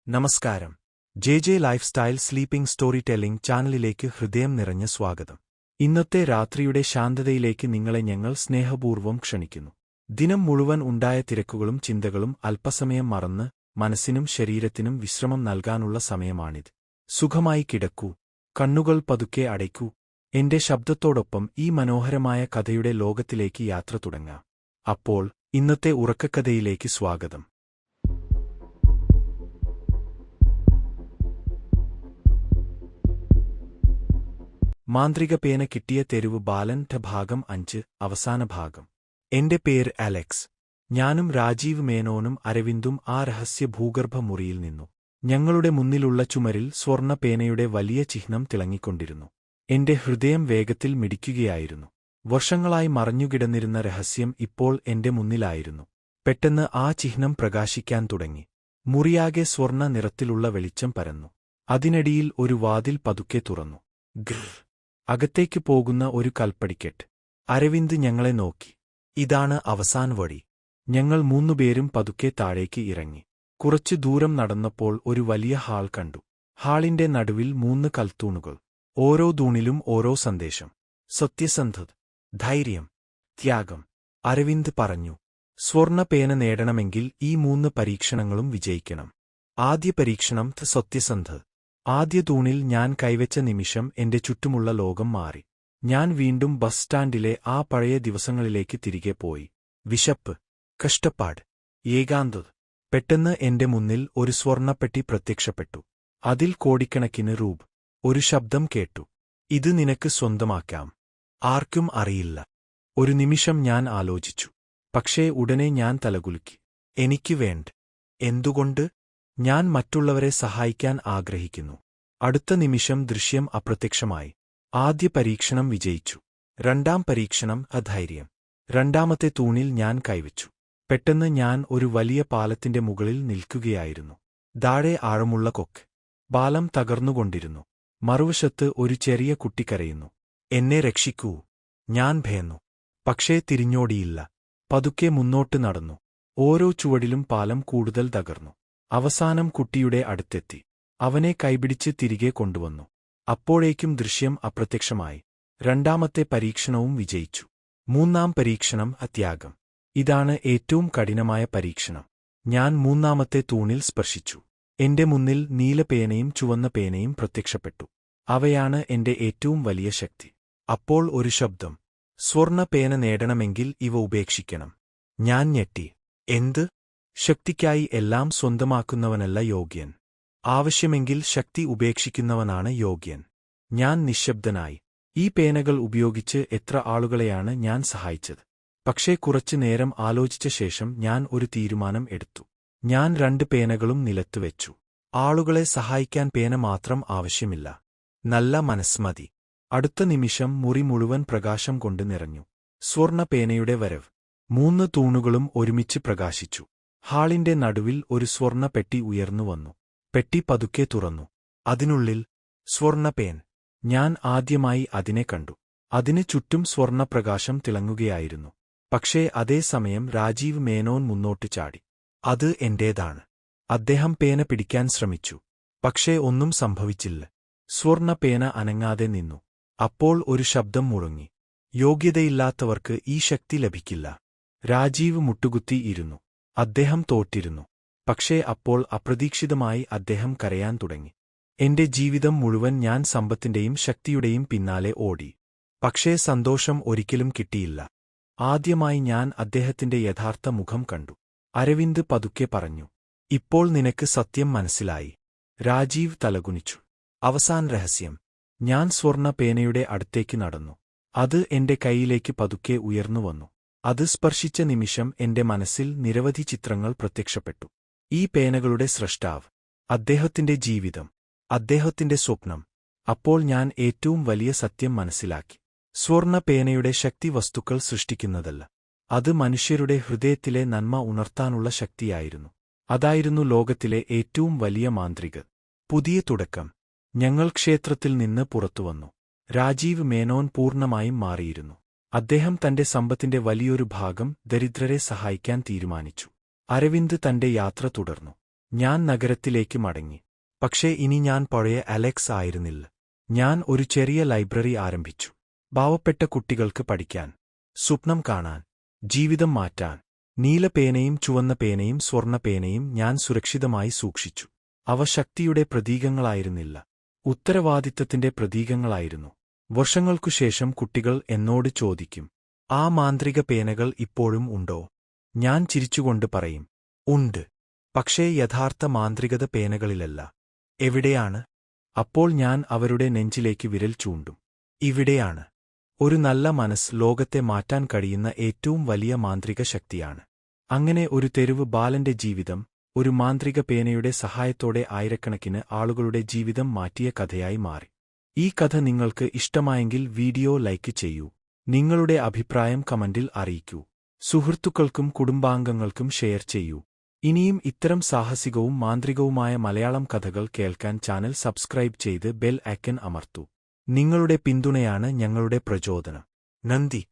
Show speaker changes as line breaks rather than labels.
നമസ്കാരം. J life style sleeping story telling ചാനലിലേക്ക് ഹൃദയം നിറഞ്ഞ സ്വാഗതം. ഇന്നത്തെ രാത്രിയുടെ ശാന്തതയിലേക്ക് നിങ്ങളെ ഞങ്ങൾ സ്നേഹപൂർവ്വം ക്ഷണിക്കുന്നു. ദിനം മുഴുവൻ ഉണ്ടായ തിരക്കുകളും ചിന്തകളും അല്പസമയം മറന്ന് മനസ്സിനും ശരീരത്തിനും വിശ്രമം നൽകാനുള്ള സമയമാണിത്. സുഖമായി കിടക്കൂ, കണ്ണുകൾ പതുക്കെ അടയ്ക്കൂ. എന്റെ ശബ്ദത്തോടൊപ്പം ഈ മനോഹരമായ കഥയുടെ ലോകത്തിലേക്ക് യാത്ര തുടങ്ങാം. അപ്പോൾ ഇന്നത്തെ ഉറക്കക്കഥയിലേക്ക് സ്വാഗതം. മാന്ത്രിക പേന കിട്ടിയ തെരുവ് ബാലൻ ഭാഗം 5 അവസാന ഭാഗം. എന്റെ പേര് അലക്സ്. ഞാനും രാജീവ് മേനോനും അരവിന്ദും ആ രഹസ്യ ഭൂഗർഭ മുറിയിൽ നിന്നു. ഞങ്ങളുടെ മുന്നിലുള്ള ചുമരിൽ സ്വർണ്ണ പേനയുടെ വലിയ ചിഹ്നം തിളങ്ങിക്കൊണ്ടിരുന്നു. എന്റെ ഹൃദയം വേഗത്തിൽ മിടിക്കുകയായിരുന്നു. വർഷങ്ങളായി മറഞ്ഞുകിടന്നിരുന്ന രഹസ്യം ഇപ്പോൾ എന്റെ മുന്നിലായിരുന്നു. പെട്ടെന്ന് ആ ചിഹ്നം പ്രകാശിക്കാൻ തുടങ്ങി. മുറിയാകെ സ്വർണ്ണ നിറത്തിലുള്ള വെളിച്ചം പരന്നു. അതിനിടയിൽ ഒരു വാതിൽ പതുക്കെ തുറന്നു. അകത്തേക്ക് പോകുന്ന ഒരു കൽപ്പടിക്കെട്ട്. അരവിന്ദ് ഞങ്ങളെ നോക്കി. ഇതാണ് അവസാന വഴി. ഞങ്ങൾ മൂന്നുപേരും പതുക്കെ താഴേക്ക് ഇറങ്ങി. കുറച്ചു ദൂരം നടന്നപ്പോൾ ഒരു വലിയ ഹാൾ കണ്ടു. ഹാളിന്റെ നടുവിൽ 3 കൽത്തൂണുകൾ. ഓരോ തൂണിലും ഓരോ സന്ദേശം. സത്യസന്ധത, ധൈര്യം, ത്യാഗം. അരവിന്ദ് പറഞ്ഞു, സ്വർണ്ണ പേന നേടണമെങ്കിൽ ഈ 3 പരീക്ഷണങ്ങളും വിജയിക്കണം. ആദ്യ പരീക്ഷണം സത്യസന്ധത. ആദ്യ തൂണിൽ ഞാൻ കൈവച്ച നിമിഷം എന്റെ ചുറ്റുമുള്ള ലോകം മാറി. ഞാൻ വീണ്ടും ബസ് സ്റ്റാൻഡിലെ ആ പഴയ ദിവസങ്ങളിലേക്ക് തിരികെ പോയി. വിശപ്പ്, കഷ്ടപ്പാട്, ഏകാന്തത. പെട്ടെന്ന് എന്റെ മുന്നിൽ ഒരു സ്വർണ്ണപ്പെട്ടി പ്രത്യക്ഷപ്പെട്ടു. അതിൽ കോടിക്കണക്കിന് രൂപ. ഒരു ശബ്ദം കേട്ടു. ഇത് നിനക്ക് സ്വന്തമാക്കാം. ആർക്കും അറിയില്ല. ഒരു നിമിഷം ഞാൻ ആലോചിച്ചു. പക്ഷേ ഉടനെ ഞാൻ തലകുലുക്കി. എനിക്ക് വേണ്ട. എന്തുകൊണ്ട്? ഞാൻ മറ്റുള്ളവരെ സഹായിക്കാൻ ആഗ്രഹിക്കുന്നു. അടുത്ത നിമിഷം ദൃശ്യം അപ്രത്യക്ഷമായി. ആദ്യ പരീക്ഷണം വിജയിച്ചു. രണ്ടാം പരീക്ഷണം അധൈര്യം. രണ്ടാമത്തെ തൂണിൽ ഞാൻ കൈവച്ചു. പെട്ടെന്ന് ഞാൻ ഒരു വലിയ പാലത്തിന്റെ മുകളിൽ നിൽക്കുകയായിരുന്നു. താഴെ ആഴമുള്ള കൊക്ക്. പാലം തകർന്നുകൊണ്ടിരുന്നു. മറുവശത്ത് ഒരു ചെറിയ കുട്ടി കരയുന്നു. എന്നെ രക്ഷിക്കൂ. ഞാൻ ഭയന്നു. പക്ഷേ തിരിഞ്ഞോടിയില്ല. പതുക്കെ മുന്നോട്ട് നടന്നു. ഓരോ ചുവടിലും പാലം കൂടുതൽ തകർന്നു. അവസാനം കുട്ടിയുടെ അടുത്തെത്തി. അവനെ കൈപിടിച്ച് തിരികെ കൊണ്ടുവന്നു. അപ്പോഴേക്കും ദൃശ്യം അപ്രത്യക്ഷമായി. രണ്ടാമത്തെ പരീക്ഷണവും വിജയിച്ചു. മൂന്നാം പരീക്ഷണം അത്യാഗം. ഇതാണ് ഏറ്റവും കഠിനമായ പരീക്ഷണം. ഞാൻ മൂന്നാമത്തെ തൂണിൽ സ്പർശിച്ചു. എന്റെ മുന്നിൽ നീല പേനയും ചുവന്ന പേനയും പ്രത്യക്ഷപ്പെട്ടു. അവയാണ് എന്റെ ഏറ്റവും വലിയ ശക്തി. അപ്പോൾ ഒരു ശബ്ദം, സ്വർണ്ണ പേന നേടണമെങ്കിൽ ഇവ ഉപേക്ഷിക്കണം. ഞാൻ ഞെട്ടി. എന്ത്? ശക്തിക്കായി എല്ലാം സ്വന്തമാക്കുന്നവനല്ല യോഗ്യൻ. ആവശ്യമെങ്കിൽ ശക്തി ഉപേക്ഷിക്കുന്നവനാണ് യോഗ്യൻ. ഞാൻ നിശ്ശബ്ദനായി. ഈ പേനകൾ ഉപയോഗിച്ച് എത്ര ആളുകളെയാണ് ഞാൻ സഹായിച്ചത്. പക്ഷേ കുറച്ചു നേരം ആലോചിച്ച ശേഷം ഞാൻ ഒരു തീരുമാനം എടുത്തു. ഞാൻ 2 പേനകളും നിലത്ത് വെച്ചു. ആളുകളെ സഹായിക്കാൻ പേന മാത്രം ആവശ്യമില്ല. നല്ല മനസ്സ് മതി. അടുത്ത നിമിഷം മുറി മുഴുവൻ പ്രകാശം കൊണ്ട് നിറഞ്ഞു. സ്വർണ്ണ പേനയുടെ വരവ്. 3 തൂണുകളും ഒരുമിച്ച് പ്രകാശിച്ചു. ഹാളിന്റെ നടുവിൽ ഒരു സ്വർണ്ണ പെട്ടി ഉയർന്നുവന്നു. പെട്ടി പതുക്കെ തുറന്നു. അതിനുള്ളിൽ സ്വർണ്ണ പേൻ. ഞാൻ ആദ്യമായി അതിനെ കണ്ടു. അതിന് ചുറ്റും സ്വർണ്ണപ്രകാശം തിളങ്ങുകയായിരുന്നു. പക്ഷേ അതേ സമയം രാജീവ് മേനോൻ മുന്നോട്ട് ചാടി. അത് എന്റേതാണ്. അദ്ദേഹം പേന പിടിക്കാൻ ശ്രമിച്ചു. പക്ഷേ ഒന്നും സംഭവിച്ചില്ല. സ്വർണ്ണ പേന അനങ്ങാതെ നിന്നു. അപ്പോൾ ഒരു ശബ്ദം മുഴങ്ങി. യോഗ്യതയില്ലാത്തവർക്ക് ഈ ശക്തി ലഭിക്കില്ല. രാജീവ് മുട്ടുകുത്തി ഇരുന്നു. അദ്ദേഹം തോറ്റിരുന്നു. പക്ഷേ അപ്പോൾ അപ്രതീക്ഷിതമായി അദ്ദേഹം കരയാൻ തുടങ്ങി. എന്റെ ജീവിതം മുഴുവൻ ഞാൻ സമ്പത്തിന്റെയും ശക്തിയുടെയും പിന്നാലെ ഓടി. പക്ഷേ സന്തോഷം ഒരിക്കലും കിട്ടിയില്ല. ആദ്യമായി ഞാൻ അദ്ദേഹത്തിന്റെ യഥാർത്ഥ മുഖം കണ്ടു. അരവിന്ദ് പതുക്കെ പറഞ്ഞു, ഇപ്പോൾ നിനക്ക് സത്യം മനസ്സിലായി. രാജീവ് തലകുനിച്ചു. അവസാന രഹസ്യം. ഞാൻ സ്വർണ്ണ പേനയുടെ അടുത്തേക്ക് നടന്നു. അത് എന്റെ കൈയിലേക്ക് പതുക്കെ ഉയർന്നുവന്നു. അത് സ്പർശിച്ച നിമിഷം എന്റെ മനസ്സിൽ നിരവധി ചിത്രങ്ങൾ പ്രത്യക്ഷപ്പെട്ടു. ഈ പേനകളുടെ സ്രഷ്ടാവ്, അദ്ദേഹത്തിന്റെ ജീവിതം, അദ്ദേഹത്തിന്റെ സ്വപ്നം. അപ്പോൾ ഞാൻ ഏറ്റവും വലിയ സത്യം മനസ്സിലാക്കി. സ്വർണ്ണ പേനയുടെ ശക്തി വസ്തുക്കൾ സൃഷ്ടിക്കുന്നതല്ല. അത് മനുഷ്യരുടെ ഹൃദയത്തിലെ നന്മ ഉണർത്താനുള്ള ശക്തിയായിരുന്നു. അതായിരുന്നു ലോകത്തിലെ ഏറ്റവും വലിയ മാന്ത്രികത. പുതിയ തുടക്കം. ഞങ്ങൾ ക്ഷേത്രത്തിൽ നിന്ന് പുറത്തുവന്നു. രാജീവ് മേനോൻ പൂർണ്ണമായും മാറിയിരുന്നു. അദ്ദേഹം തന്റെ സമ്പത്തിന്റെ വലിയൊരു ഭാഗം ദരിദ്രരെ സഹായിക്കാൻ തീരുമാനിച്ചു. അരവിന്ദ് തന്റെ യാത്ര തുടർന്നു. ഞാൻ നഗരത്തിലേക്ക് മടങ്ങി. പക്ഷേ ഇനി ഞാൻ പഴയ അലക്സ് ആയിരുന്നില്ല. ഞാൻ ഒരു ചെറിയ ലൈബ്രറി ആരംഭിച്ചു. പാവപ്പെട്ട കുട്ടികൾക്ക് പഠിക്കാൻ, സ്വപ്നം കാണാൻ, ജീവിതം മാറ്റാൻ. നീല പേനയും ചുവന്ന പേനയും സ്വർണ്ണ പേനയും ഞാൻ സുരക്ഷിതമായി സൂക്ഷിച്ചു. അവ ശക്തിയുടെ പ്രതീകങ്ങളായിരുന്നില്ല, ഉത്തരവാദിത്തത്തിന്റെ പ്രതീകങ്ങളായിരുന്നു. വർഷങ്ങൾക്കുശേഷം കുട്ടികൾ എന്നോട് ചോദിക്കും, ആ മാന്ത്രിക പേനകൾ ഇപ്പോഴും ഉണ്ടോ? ഞാൻ ചിരിച്ചുകൊണ്ട് പറയും, ഉണ്ട്. പക്ഷേ യഥാർത്ഥ മാന്ത്രികത പേനകളിലല്ല. എവിടെയാണ്? അപ്പോൾ ഞാൻ അവരുടെ നെഞ്ചിലേക്ക് വിരൽ ചൂണ്ടും. ഇവിടെയാണ്. ഒരു നല്ല മനസ്സ് ലോകത്തെ മാറ്റാൻ കഴിയുന്ന ഏറ്റവും വലിയ മാന്ത്രിക ശക്തിയാണ്. അങ്ങനെ ഒരു തെരുവ് ബാലന്റെ ജീവിതം ഒരു മാന്ത്രിക പേനയുടെ സഹായത്തോടെ ആയിരക്കണക്കിന് ആളുകളുടെ ജീവിതം മാറ്റിയ കഥയായി മാറി. ഈ കഥ നിങ്ങൾക്ക് ഇഷ്ടമായെങ്കിൽ വീഡിയോ ലൈക്ക് ചെയ്യൂ. നിങ്ങളുടെ അഭിപ്രായം കമന്റിൽ അറിയിക്കൂ. സുഹൃത്തുക്കൾക്കും കുടുംബാംഗങ്ങൾക്കും ഷെയർ ചെയ്യൂ. ഇനിയും ഇത്തരം സാഹസികവും മാന്ത്രികവുമായ മലയാളം കഥകൾ കേൾക്കാൻ ചാനൽ സബ്സ്ക്രൈബ് ചെയ്ത് ബെൽ ഐക്കൺ അമർത്തൂ. നിങ്ങളുടെ പിന്തുണയാണ് ഞങ്ങളുടെ പ്രചോദനം. നന്ദി.